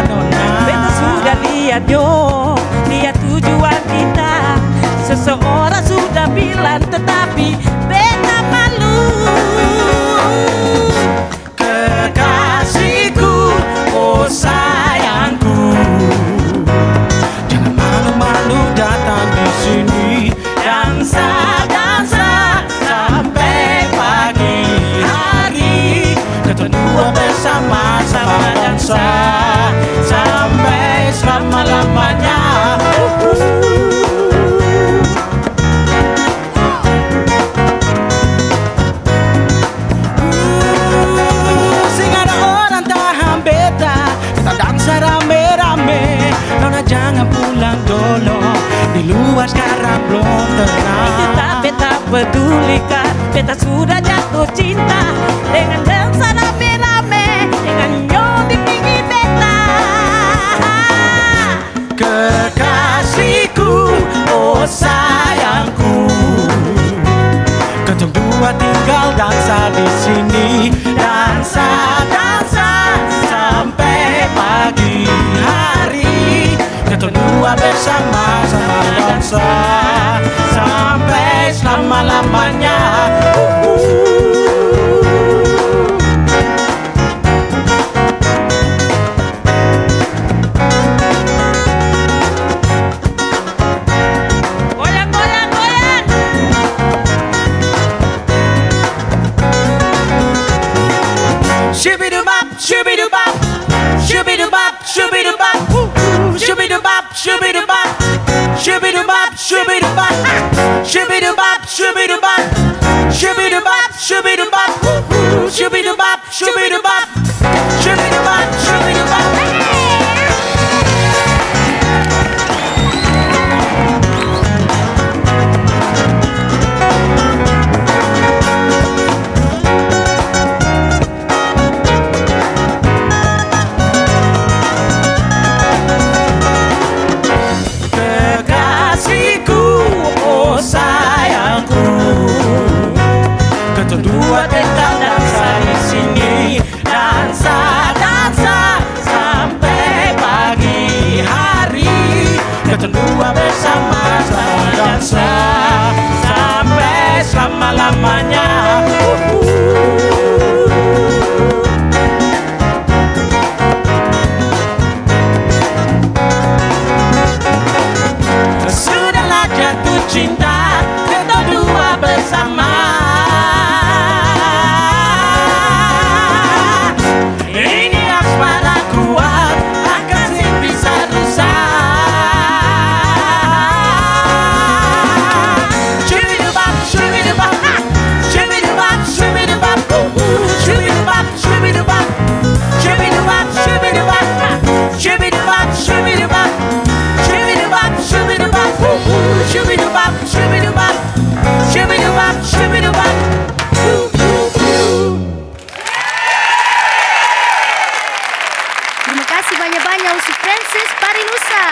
nona. Beta sudah lihat yo, lihat tujuan kita. Seseorang sudah bilang tetapi beta malu. Kekasihku, oh sayangku, jangan malu-malu datang di sini. Dansa sampai pagi hari, kita dua bersama-sama dansa sampai selama-lamanya. Jangan pulang dulu, di luar sekarang belum tenang. Itu tak beta pedulikan, beta sudah jatuh cinta dengan dansa rame-rame, dengan nyonya di pinggir beta. Kekasihku, oh sayangku, kita dua tinggal dansa di sini. Dansa sampai pagi hari, kita dua bersama-sama dansa sampai selama-lamanya. Goyang, goyang, goyang. Shibidubop, shibidubop, shibidubop, shibidubop, shibidubop, shibidubop, shibidubop, shibidubop, shibidubop, shibidubop, shibidubop, shibidubop, shibidubop, shibidubop, shibidubop, shibidubop. Dua tinggal dansa di sini, dansa sampai pagi hari, kita dua bersama-sama dansa sampai selama-lamanya. Sudahlah jatuh cinta, kita dua bersama. Terima kasih banyak-banyak untuk Francis Parinusa.